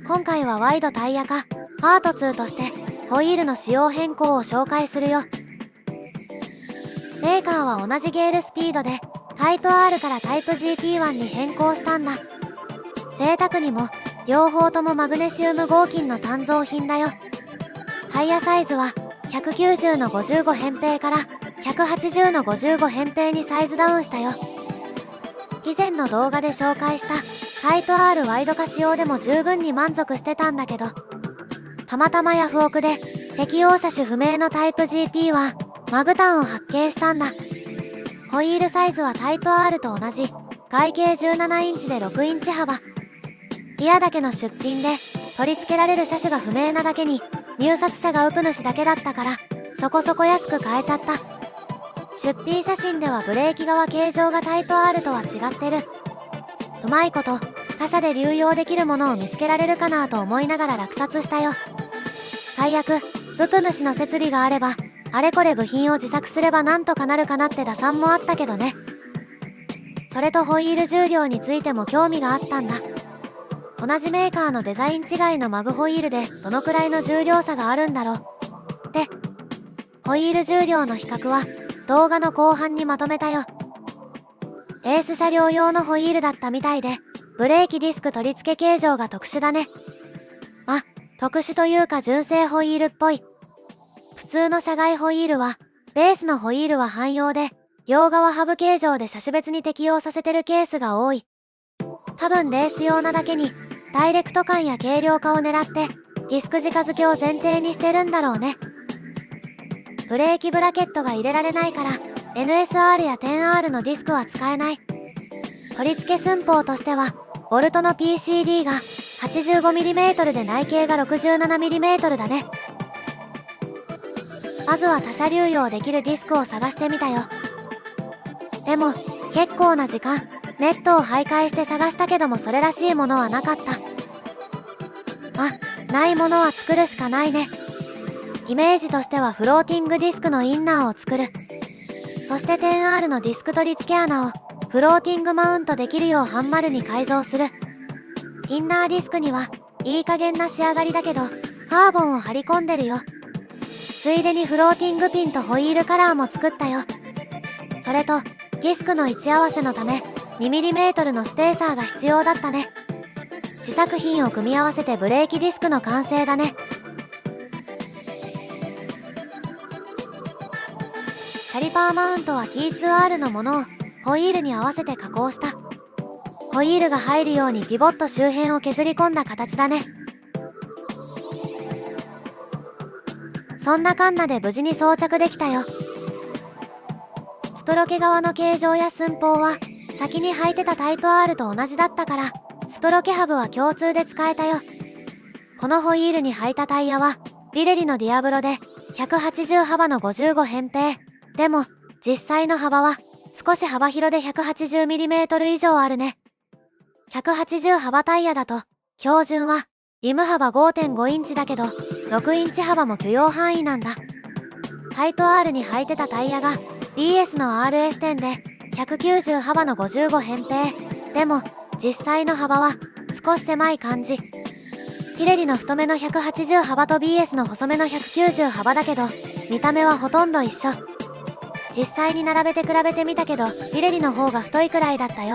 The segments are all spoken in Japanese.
今回はワイドタイヤ化パート2としてホイールの仕様変更を紹介するよ。メーカーは同じゲールスピードでタイプ R からタイプ GT1 に変更したんだ。贅沢にも両方ともマグネシウム合金の鍛造品だよ。タイヤサイズは190の55扁平から180の55扁平にサイズダウンしたよ。以前の動画で紹介したタイプ R ワイド化仕様でも十分に満足してたんだけど、たまたまヤフオクで適用車種不明のタイプ GP はマグタンを発見したんだ。ホイールサイズはタイプ R と同じ外径17インチで6インチ幅。リアだけの出品で取り付けられる車種が不明なだけに入札者がウプ主だけだったからそこそこ安く買えちゃった。出品写真ではブレーキ側形状がタイプ R とは違ってる。うまいこと他社で流用できるものを見つけられるかなと思いながら落札したよ。最悪ウプ主の設備があればあれこれ部品を自作すればなんとかなるかなって打算もあったけどね。それとホイール重量についても興味があったんだ。同じメーカーのデザイン違いのマグホイールでどのくらいの重量差があるんだろう。で、ホイール重量の比較は動画の後半にまとめたよ。レース車両用のホイールだったみたいで、ブレーキディスク取り付け形状が特殊だね。特殊というか純正ホイールっぽい。普通の車外ホイールは、ベースのホイールは汎用で、両側ハブ形状で車種別に適用させてるケースが多い。多分レース用なだけに、ダイレクト感や軽量化を狙って、ディスク直付けを前提にしてるんだろうね。ブレーキブラケットが入れられないから NSR や 10R のディスクは使えない。取り付け寸法としてはボルトの PCD が 85mm で内径が 67mm だね。まずは他社流用できるディスクを探してみたよ。でも結構な時間ネットを徘徊して探したけどもそれらしいものはなかった。ないものは作るしかないね。イメージとしてはフローティングディスクのインナーを作る。そして 10R のディスク取り付け穴をフローティングマウントできるよう半丸に改造する。インナーディスクにはいい加減な仕上がりだけどカーボンを貼り込んでるよ。ついでにフローティングピンとホイールカラーも作ったよ。それとディスクの位置合わせのため 2mm のスペーサーが必要だったね。自作品を組み合わせてブレーキディスクの完成だね。キャリパーマウントは T2R のものをホイールに合わせて加工した。ホイールが入るようにピボット周辺を削り込んだ形だね。そんなカンナで無事に装着できたよ。スプロケ側の形状や寸法は先に履いてたタイプ R と同じだったからスプロケハブは共通で使えたよ。このホイールに履いたタイヤはビレリのディアブロで180幅の55扁平。でも実際の幅は少し幅広で 180mm 以上あるね。180幅タイヤだと標準はリム幅 5.5 インチだけど6インチ幅も許容範囲なんだ。タイプ R に履いてたタイヤが BS の RS10 で190幅の55扁平。でも実際の幅は少し狭い感じ。ピレリの太めの180幅と BS の細めの190幅だけど見た目はほとんど一緒。実際に並べて比べてみたけどピレリの方が太いくらいだったよ。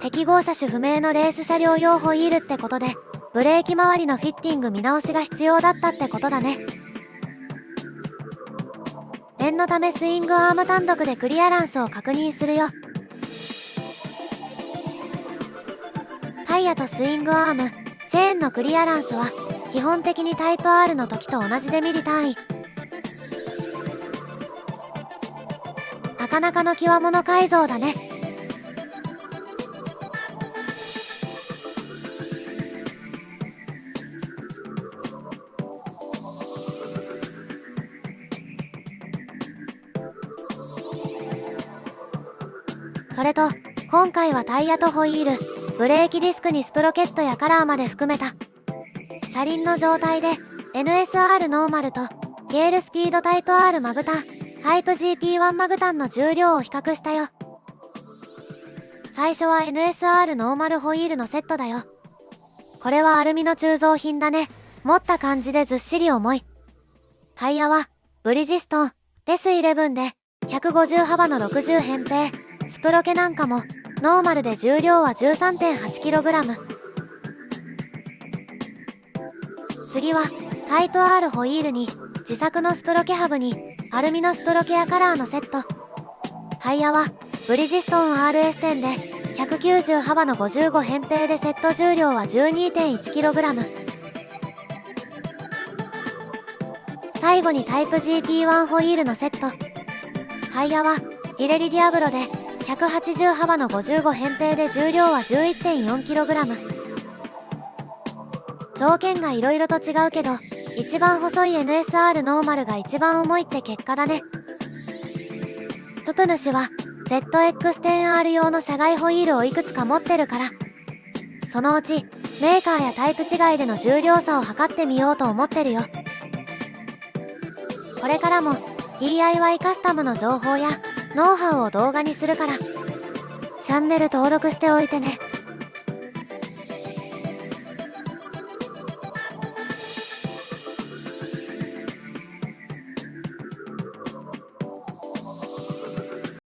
適合車種不明のレース車両用ホイールってことでブレーキ周りのフィッティング見直しが必要だったってことだね。念のためスイングアーム単独でクリアランスを確認するよ。タイヤとスイングアーム、チェーンのクリアランスは基本的にタイプ R の時と同じでミリ単位。なかなかの極物改造だね。それと今回はタイヤとホイール、ブレーキディスクにスプロケットやカラーまで含めた車輪の状態で NSR ノーマルとゲールスピードタイプ R マグタン、タイプ GP1 マグタンの重量を比較したよ。最初は NSR ノーマルホイールのセットだよ。これはアルミの鋳造品だね。持った感じでずっしり重い。タイヤはブリヂストン S11 で150幅の60扁平。スプロケなんかもノーマルで重量は 13.8kg。次はタイプ R ホイールに自作のスプロケハブにアルミのスプロケアカラーのセット。タイヤはブリヂストン RS10 で190幅の55扁平でセット重量は 12.1kg。最後にタイプ GP1 ホイールのセット。タイヤはピレリディアブロで180幅の55扁平で重量は 11.4kg。条件が色々と違うけど、一番細い NSR ノーマルが一番重いって結果だね。ププ主は ZX10R 用の車外ホイールをいくつか持ってるから、そのうちメーカーやタイプ違いでの重量差を測ってみようと思ってるよ。これからも DIY カスタムの情報やノウハウを動画にするから、チャンネル登録しておいてね。